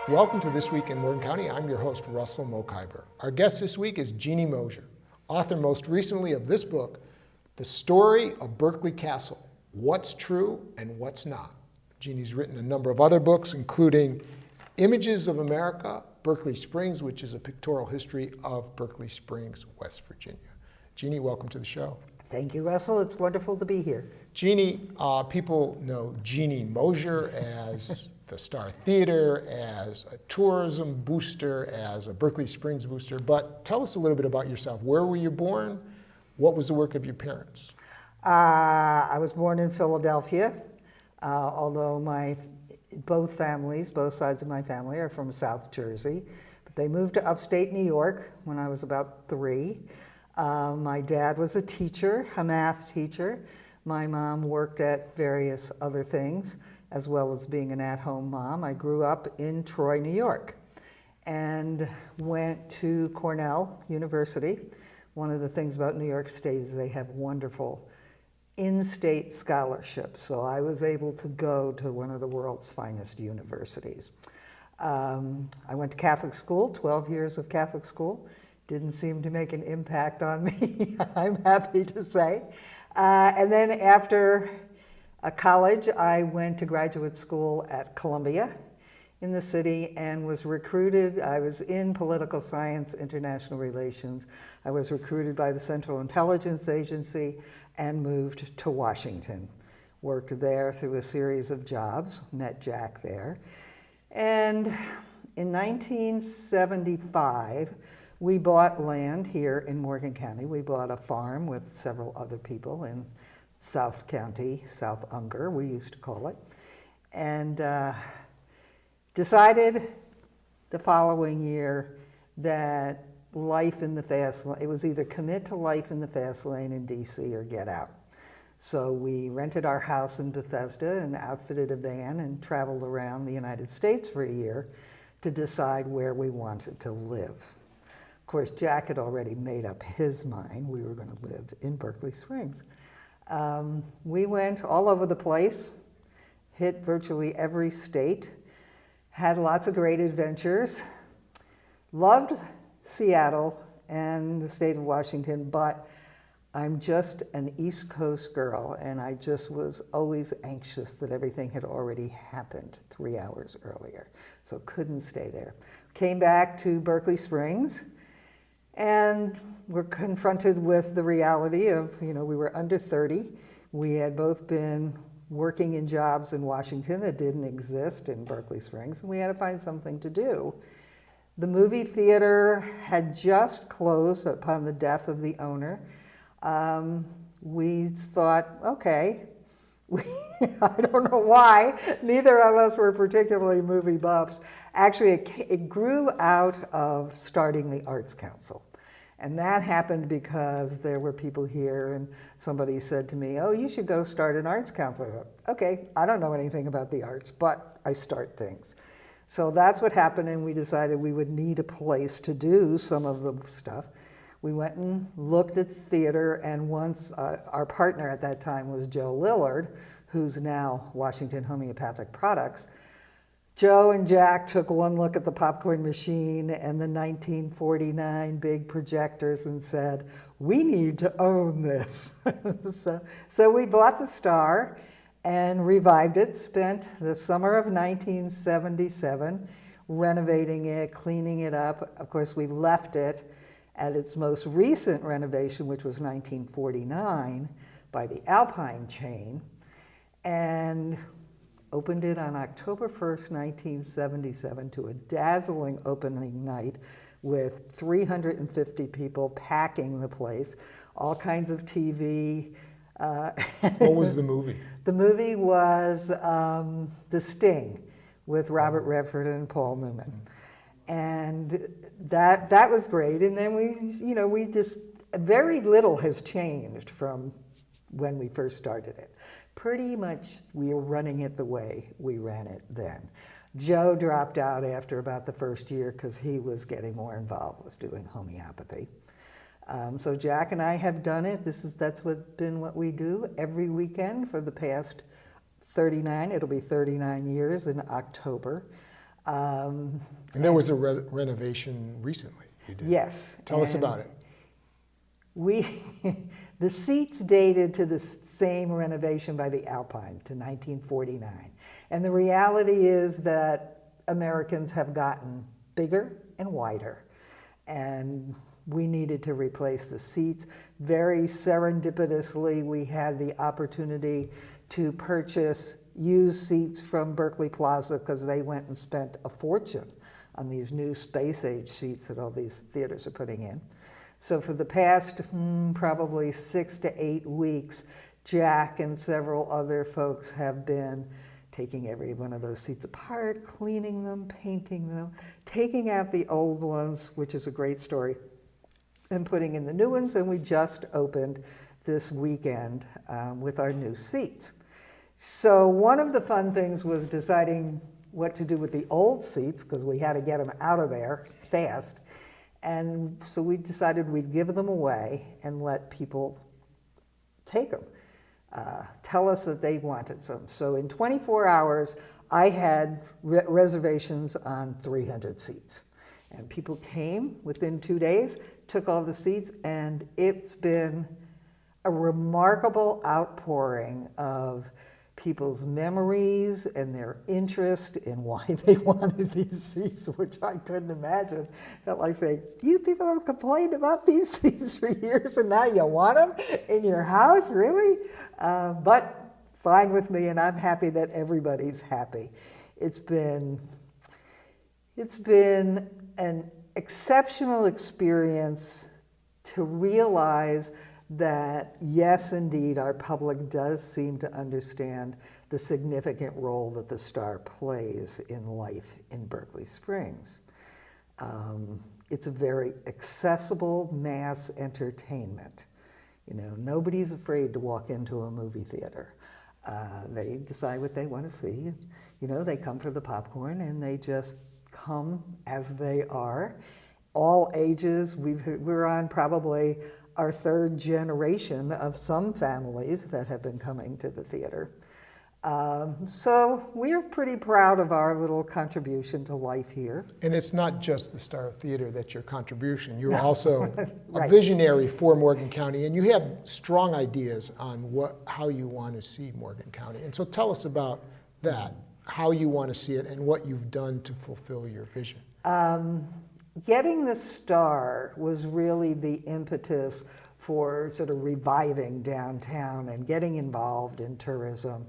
Welcome to This Week in Morgan County. I'm your host, Russell Mokhiber. Our guest this week is Jeanne Mozier, author most recently of this book, The Story of Berkeley Castle, What's True and What's Not. Jeanne's written a number of other books, including Images of America, Berkeley Springs, which is a pictorial history of Berkeley Springs, West Virginia. Jeanne, welcome to the show. Thank you, Russell. It's wonderful to be here. Jeanne, people know Jeanne Mozier as the Star Theater, as a tourism booster, as a Berkeley Springs booster, but tell us a little bit about yourself. Where were you born? What was the work of your parents? I was born in Philadelphia, although both sides of my family are from South Jersey, but they moved to upstate New York when I was about 3. My dad was a teacher, a math teacher. My mom worked at various other things, as well as being an at-home mom. I grew up in Troy, New York, and went to Cornell University. One of the things about New York State is they have wonderful in-state scholarships, so I was able to go to one of the world's finest universities. I went to Catholic school, 12 years of Catholic school. Didn't seem to make an impact on me, I'm happy to say. And then after college, I went to graduate school at Columbia in the city and was recruited. I was in political science, international relations. I was recruited by the Central Intelligence Agency and moved to Washington. Worked there through a series of jobs, met Jack there. And in 1975, we bought land here in Morgan County. We bought a farm with several other people in South County, South Unger, we used to call it, and decided the following year that life in the fast lane, it was either commit to life in the fast lane in DC or get out. So we rented our house in Bethesda and outfitted a van and traveled around the United States for a year to decide where we wanted to live. Of course, Jack had already made up his mind. We were going to live in Berkeley Springs. We went all over the place, hit virtually every state, had lots of great adventures, loved Seattle and the state of Washington, but I'm just an East Coast girl, and I just was always anxious that everything had already happened 3 hours earlier, so couldn't stay there. Came back to Berkeley Springs, and we're confronted with the reality of, we were under 30. We had both been working in jobs in Washington that didn't exist in Berkeley Springs, and we had to find something to do. The movie theater had just closed upon the death of the owner. We thought, okay, I don't know why, neither of us were particularly movie buffs. Actually, it grew out of starting the Arts Council. And that happened because there were people here and somebody said to me, oh, you should go start an Arts Council. I thought, okay, I don't know anything about the arts, but I start things. So that's what happened, and we decided we would need a place to do some of the stuff. We went and looked at theater, and once our partner at that time was Joe Lillard, who's now Washington Homeopathic Products. Joe and Jack took one look at the popcorn machine and the 1949 big projectors and said, we need to own this. So we bought the Star and revived it, spent the summer of 1977 renovating it, cleaning it up. Of course, we left it at its most recent renovation, which was 1949 by the Alpine chain, and opened it on October 1st, 1977 to a dazzling opening night with 350 people packing the place, all kinds of TV. What was the movie? The movie was The Sting with Robert Redford and Paul Newman. And that was great. And then we just, very little has changed from when we first started it. Pretty much we were running it the way we ran it then. Joe dropped out after about the first year because he was getting more involved with doing homeopathy. So Jack and I have done it. That's been what we do every weekend for the past 39. It'll be 39 years in October. Um, And there was a renovation recently. You did. yes. Tell us about it. We, the seats dated to the same renovation by the Alpine to 1949. And the reality is that Americans have gotten bigger and wider. And we needed to replace the seats. Very serendipitously, we had the opportunity to purchase used seats from Berkeley Plaza because they went and spent a fortune on these new space-age seats that all these theaters are putting in. So for the past probably 6 to 8 weeks, Jack and several other folks have been taking every one of those seats apart, cleaning them, painting them, taking out the old ones, which is a great story, and putting in the new ones. And we just opened this weekend with our new seats. So one of the fun things was deciding what to do with the old seats, because we had to get them out of there fast. And so we decided we'd give them away and let people take them, tell us that they wanted some. So in 24 hours, I had reservations on 300 seats. And people came within 2 days, took all the seats, and it's been a remarkable outpouring of people's memories and their interest in why they wanted these seats, which I couldn't imagine. Felt like saying, you people have complained about these seats for years and now you want them in your house, really? But fine with me, and I'm happy that everybody's happy. It's been an exceptional experience to realize that, yes, indeed, our public does seem to understand the significant role that the star plays in life in Berkeley Springs. It's a very accessible mass entertainment. You know, nobody's afraid to walk into a movie theater. They decide what they want to see. You know, they come for the popcorn and they just come as they are. All ages. We're on probably our third generation of some families that have been coming to the theater. So we're pretty proud of our little contribution to life here. And it's not just the Star Theater that's your contribution. You're also Right. a visionary for Morgan County, and you have strong ideas on how you want to see Morgan County. And so tell us about that, how you want to see it, and what you've done to fulfill your vision. Getting the Star was really the impetus for sort of reviving downtown and getting involved in tourism.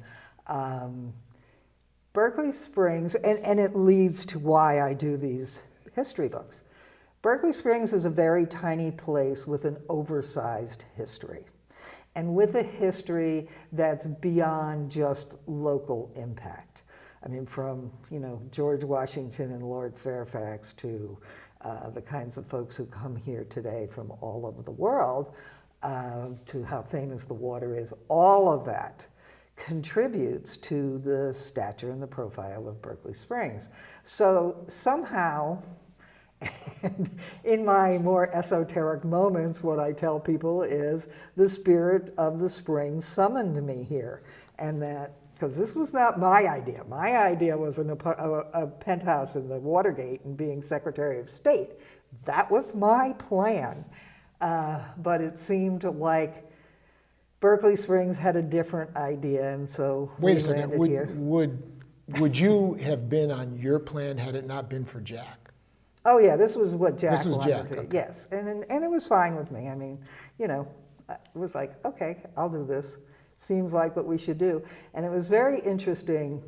Berkeley Springs, and it leads to why I do these history books. Berkeley Springs is a very tiny place with an oversized history, and with a history that's beyond just local impact. I mean, from, you know, George Washington and Lord Fairfax to the kinds of folks who come here today from all over the world, to how famous the water is, all of that contributes to the stature and the profile of Berkeley Springs. So somehow, and in my more esoteric moments, what I tell people is the spirit of the spring summoned me here, and that, because this was not my idea. My idea was a penthouse in the Watergate and being Secretary of State. That was my plan. But it seemed like Berkeley Springs had a different idea, and so Wait a we second. landed here. Would you have been on your plan had it not been for Jack? Oh yeah, this was what Jack This was wanted Jack, to. okay. Yes, and it was fine with me. I mean, you know, it was like, okay, I'll do this. Seems like what we should do. And it was very interesting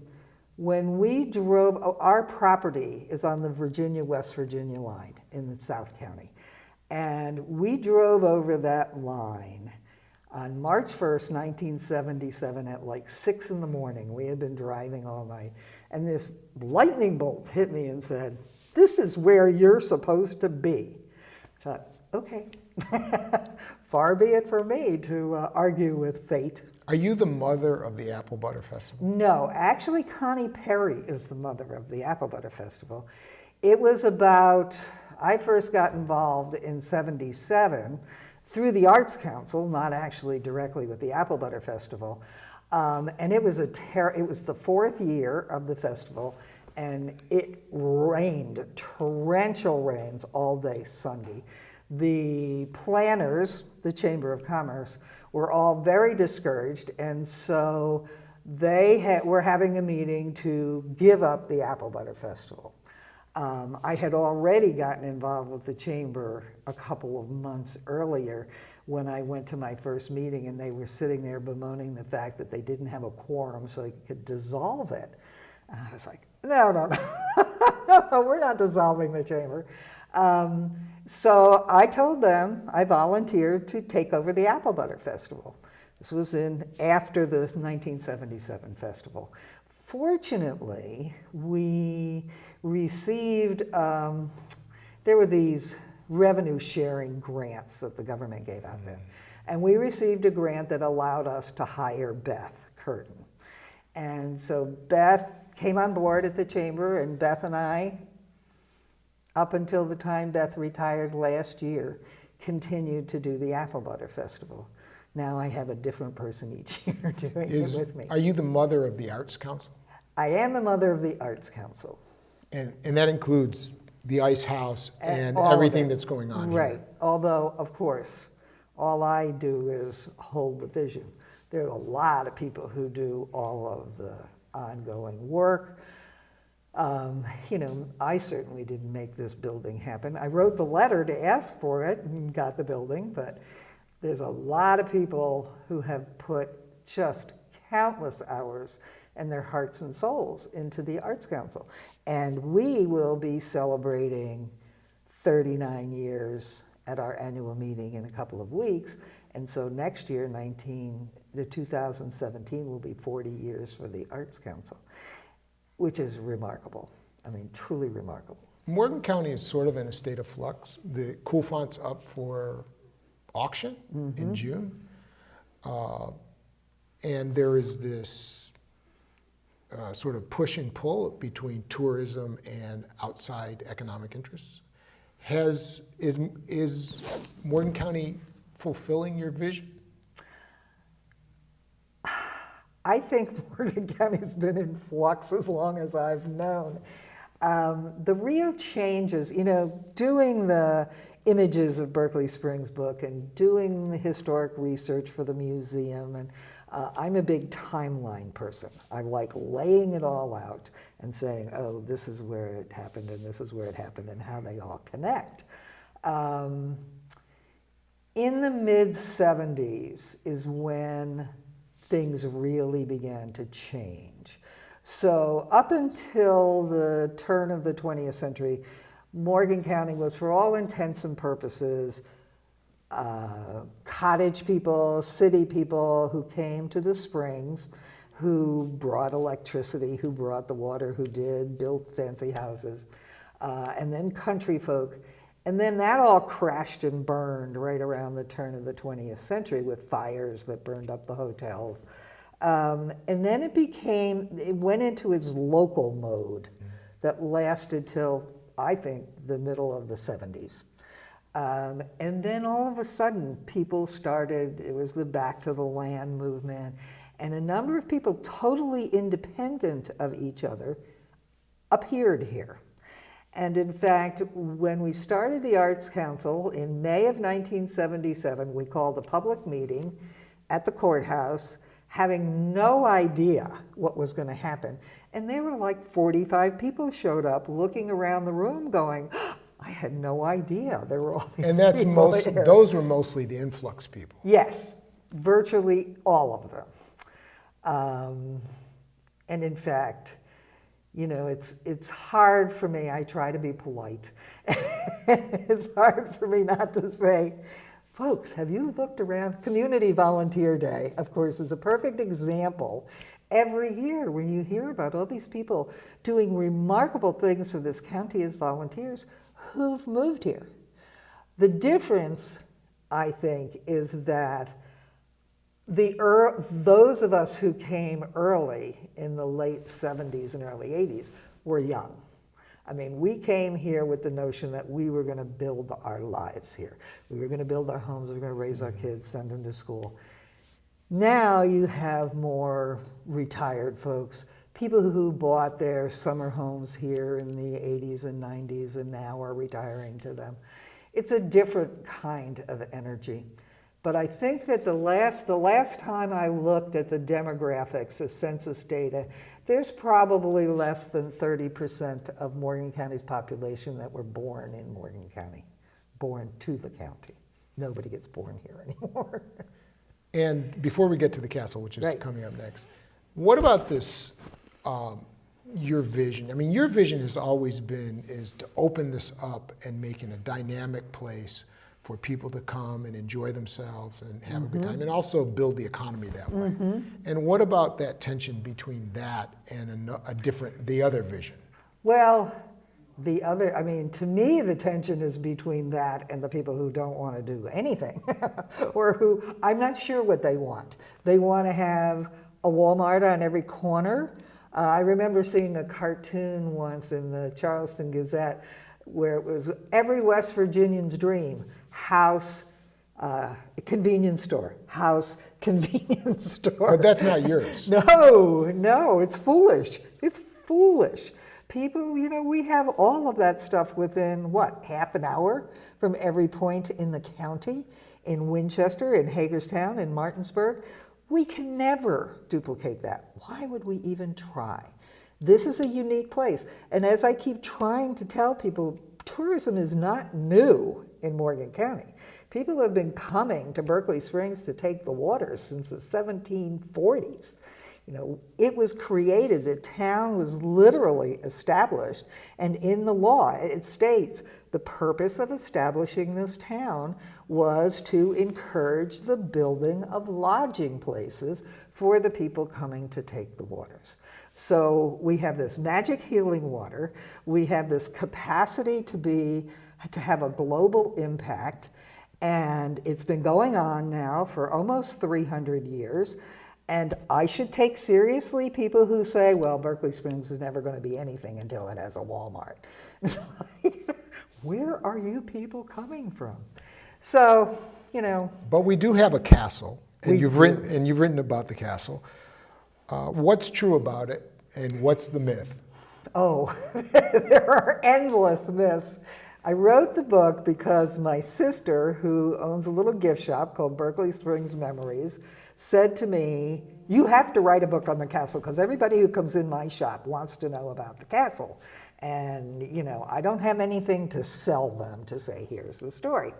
when we drove. Our property is on the Virginia-West Virginia line in the South County, and we drove over that line on March 1st, 1977 at like 6 in the morning. We had been driving all night, and this lightning bolt hit me and said, "This is where you're supposed to be." I thought, okay, far be it for me to argue with fate. Are you the mother of the Apple Butter Festival? No, actually Connie Perry is the mother of the Apple Butter Festival. It was about, I first got involved in '77 through the Arts Council, not actually directly with the Apple Butter Festival. And it was it was the 4th year of the festival, and it rained, torrential rains all day Sunday. The planners, the Chamber of Commerce, were all very discouraged, and so they were having a meeting to give up the Apple Butter Festival. I had already gotten involved with the Chamber a couple of months earlier when I went to my first meeting, and they were sitting there bemoaning the fact that they didn't have a quorum so they could dissolve it. And I was like, no, we're not dissolving the Chamber. So I told them, I volunteered to take over the Apple Butter Festival. This was after the 1977 festival. Fortunately, we received, there were these revenue sharing grants that the government gave out then. And we received a grant that allowed us to hire Beth Curtin. And so Beth came on board at the Chamber, and Beth and I, up until the time Beth retired last year, continued to do the Apple Butter Festival. Now I have a different person each year doing it with me. Are you the mother of the Arts Council? I am the mother of the Arts Council. And that includes the Ice House and all everything that's going on right. here. Although, of course, all I do is hold the vision. There are a lot of people who do all of the ongoing work. I certainly didn't make this building happen. I wrote the letter to ask for it and got the building, but there's a lot of people who have put just countless hours and their hearts and souls into the Arts Council. And we will be celebrating 39 years at our annual meeting in a couple of weeks. And so next year, 2017, will be 40 years for the Arts Council, which is remarkable. I mean, truly remarkable. Morgan County is sort of in a state of flux. The Cool Font's up for auction in June. And there is this sort of push and pull between tourism and outside economic interests. Is Morgan County fulfilling your vision? I think Morgan County's been in flux as long as I've known. The real changes, doing the images of Berkeley Springs book and doing the historic research for the museum, and I'm a big timeline person. I like laying it all out and saying, oh, this is where it happened and this is where it happened and how they all connect. In the mid-70s is when things really began to change. So up until the turn of the 20th century, Morgan County was, for all intents and purposes, cottage people, city people who came to the springs, who brought electricity, who brought the water, who built fancy houses, and then country folk. And then that all crashed and burned right around the turn of the 20th century with fires that burned up the hotels. And then it went into its local mode that lasted till, I think, the middle of the 70s. And then all of a sudden, people started, it was the Back to the Land movement, and a number of people totally independent of each other appeared here. And in fact, when we started the Arts Council in May of 1977, we called a public meeting at the courthouse, having no idea what was going to happen. And there were like 45 people showed up looking around the room going, I had no idea there were all these people there. Those were mostly the influx people. Yes, virtually all of them. And in fact, it's hard for me. I try to be polite. It's hard for me not to say, folks, have you looked around? Community Volunteer Day, of course, is a perfect example. Every year when you hear about all these people doing remarkable things for this county as volunteers who've moved here. The difference, I think, is that those of us who came early in the late 70s and early 80s were young. I mean, we came here with the notion that we were going to build our lives here. We were going to build our homes, we were going to raise our kids, send them to school. Now you have more retired folks, people who bought their summer homes here in the 80s and 90s and now are retiring to them. It's a different kind of energy. But I think that the last time I looked at the demographics, the census data, there's probably less than 30% of Morgan County's population that were born in Morgan County, born to the county. Nobody gets born here anymore. And before we get to the castle, which is Right. coming up next, what about this, your vision? I mean, your vision has always been is to open this up and make it a dynamic place for people to come and enjoy themselves and have a good time, and also build the economy that way. And what about that tension between that and the other vision? Well, to me, the tension is between that and the people who don't want to do anything, or who, I'm not sure what they want. They want to have a Walmart on every corner. I remember seeing a cartoon once in the Charleston Gazette where it was every West Virginian's dream: house, convenience store, house, convenience store. But that's not yours. No, it's foolish. It's foolish. People, we have all of that stuff within, half an hour from every point in the county, in Winchester, in Hagerstown, in Martinsburg. We can never duplicate that. Why would we even try? This is a unique place. And as I keep trying to tell people, tourism is not new in Morgan County. People have been coming to Berkeley Springs to take the water since the 1740s. It was created, the town was literally established, and in the law it states the purpose of establishing this town was to encourage the building of lodging places for the people coming to take the waters. So we have this magic healing water, we have this capacity to have a global impact, and it's been going on now for almost 300 years. And I should take seriously people who say, well, Berkeley Springs is never going to be anything until it has a Walmart. Where are you people coming from? So, But we do have a castle, and you've written about the castle. What's true about it, and what's the myth? Oh, there are endless myths. I wrote the book because my sister, who owns a little gift shop called Berkeley Springs Memories, said to me, you have to write a book on the castle because everybody who comes in my shop wants to know about the castle. And, I don't have anything to sell them to say, here's the story.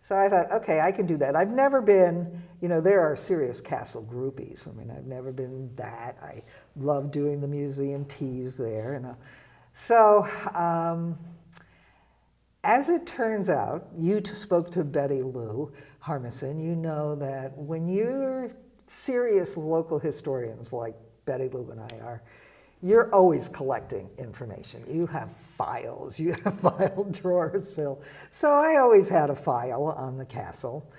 So I thought, okay, I can do that. I've never been, there are serious castle groupies. I've never been that. I love doing the museum teas there. So, as it turns out, you spoke to Betty Lou Harmison. You know that when you're serious local historians like Betty Lou and I are, you're always collecting information. You have files, you have file drawers filled. So I always had a file on the castle.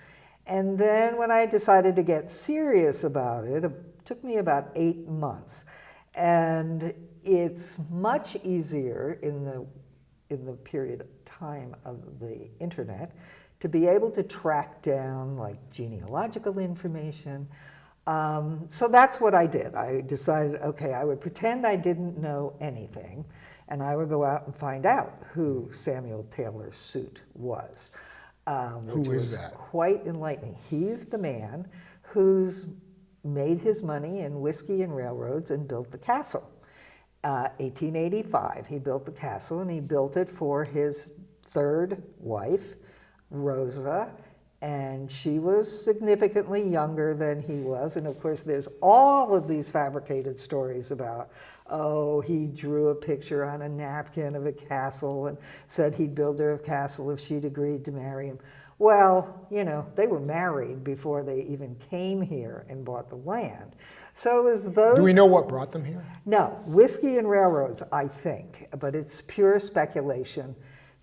And then when I decided to get serious about it, it took me about 8 months. And it's much easier in the period of time of the internet to be able to track down like genealogical information. So that's what I did. I decided, okay, I would pretend I didn't know anything, and I would go out and find out who Samuel Taylor Suit was. Which was quite enlightening. He's the man who's made his money in whiskey and railroads and built the castle. 1885, he built the castle, and he built it for his third wife, Rosa, and she was significantly younger than he was. And of course, there's all of these fabricated stories about, oh, he drew a picture on a napkin of a castle and said he'd build her a castle if she'd agreed to marry him. Well, they were married before they even came here and bought the land. So it was those... Do we know what brought them here? No, whiskey and railroads, I think, but it's pure speculation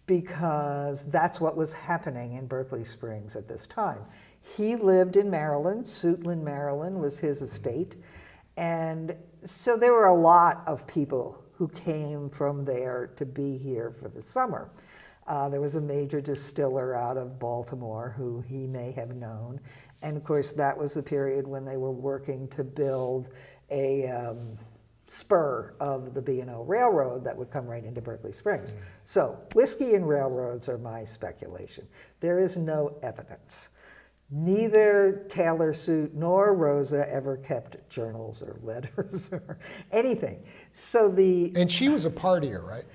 because that's what was happening in Berkeley Springs at this time. He lived in Maryland. Suitland, Maryland was his estate. And so there were a lot of people who came from there to be here for the summer. There was a major distiller out of Baltimore who he may have known. And of course, that was the period when they were working to build a spur of the B&O Railroad that would come right into Berkeley Springs. So whiskey and railroads are my speculation. There is no evidence. Neither Taylor Suit nor Rosa ever kept journals or letters or anything. So And she was a partier, right?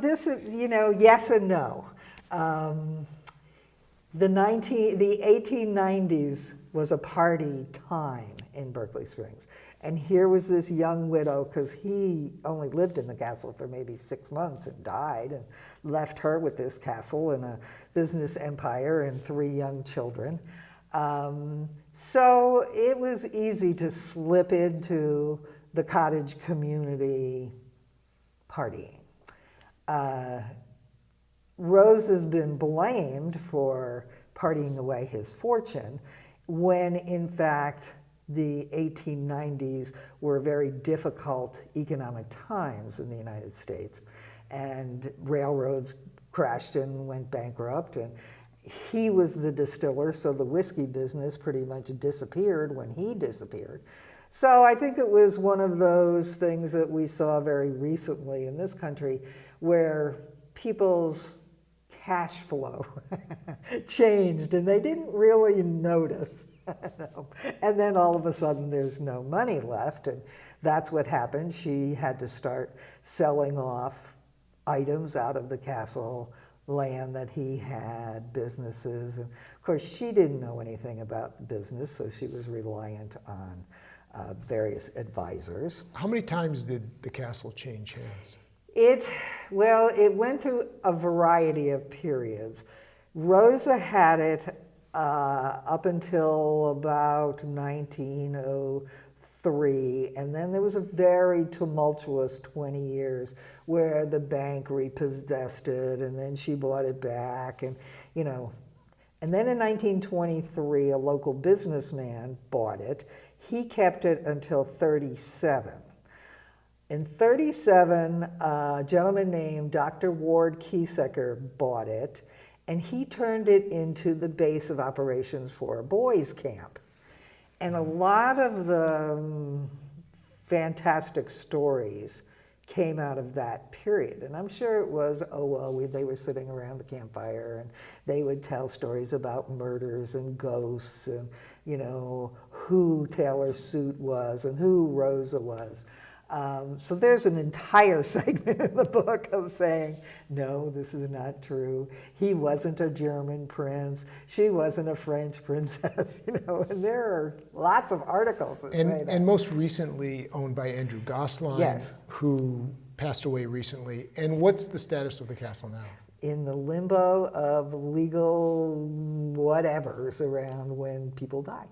this is, yes and no. The 1890s was a party time in Berkeley Springs. And here was this young widow, because he only lived in the castle for maybe 6 months and died, and left her with this castle and a business empire and 3 young children. So it was easy to slip into the cottage community partying. Rose has been blamed for partying away his fortune, when in fact the 1890s were very difficult economic times in the United States, and railroads crashed and went bankrupt, and he was the distiller, so the whiskey business pretty much disappeared when he disappeared. So I think it was one of those things that we saw very recently in this country, where people's cash flow changed and they didn't really notice. And then all of a sudden there's no money left, and that's what happened. She had to start selling off items out of the castle, land that he had, businesses. And of course, she didn't know anything about the business, so she was reliant on various advisors. How many times did the castle change hands? It went through a variety of periods. Rosa had it up until about 1903, and then there was a very tumultuous 20 years where the bank repossessed it, and then she bought it back, and and then in 1923, a local businessman bought it. He kept it until 37. In 37, a gentleman named Dr. Ward Kiesecker bought it, and he turned it into the base of operations for a boys' camp. And a lot of the fantastic stories came out of that period. And I'm sure it was, they were sitting around the campfire and they would tell stories about murders and ghosts and, who Taylor Suit was and who Rosa was. So there's an entire segment in the book of saying, no, this is not true. He wasn't a German prince. She wasn't a French princess, and there are lots of articles that say that. And most recently owned by Andrew Gosselin, yes, who passed away recently. And what's the status of the castle now? In the limbo of legal whatevers around when people die.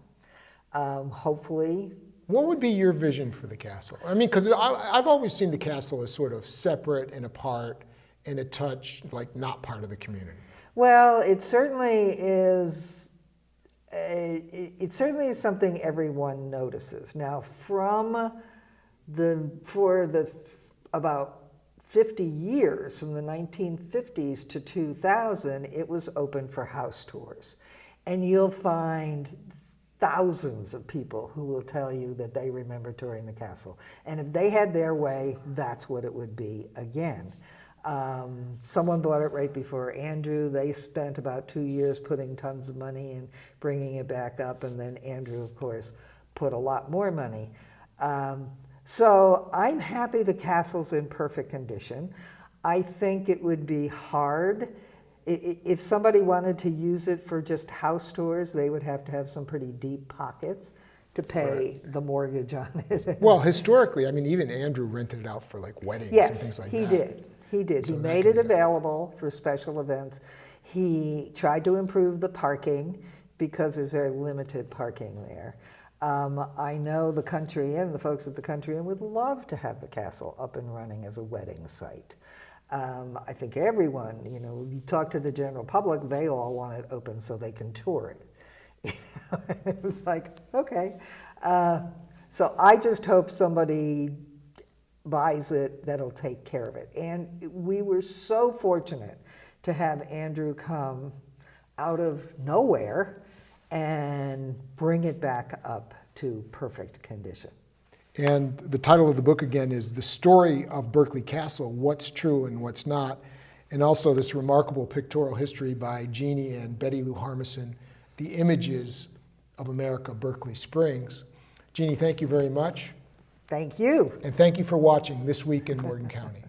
Hopefully. What would be your vision for the castle? I mean, because I've always seen the castle as sort of separate and apart and a touch like not part of the community. Well, it certainly is. It certainly is something everyone notices. Now, for about 50 years, from the 1950s to 2000, it was open for house tours, and you'll find thousands of people who will tell you that they remember touring the castle. And if they had their way, that's what it would be again. Someone bought it right before Andrew. They spent about 2 years putting tons of money and bringing it back up, and then Andrew, of course, put a lot more money. So I'm happy the castle's in perfect condition. I think it would be hard. If somebody wanted to use it for just house tours, they would have to have some pretty deep pockets to pay the mortgage on it. Well, historically, I mean, even Andrew rented it out for like weddings and things like that. Yes, he did. So he made it available for special events. He tried to improve the parking because there's very limited parking there. I know the Country Inn, the folks at the Country Inn would love to have the castle up and running as a wedding site. I think everyone, you talk to the general public, they all want it open so they can tour it. It's like, okay. So I just hope somebody buys it that'll take care of it. And we were so fortunate to have Andrew come out of nowhere and bring it back up to perfect condition. And the title of the book again is The Story of Berkeley Castle, What's True and What's Not, and also this remarkable pictorial history by Jeanne and Betty Lou Harmison, The Images of America, Berkeley Springs. Jeanne, thank you very much. Thank you. And thank you for watching This Week in Morgan County.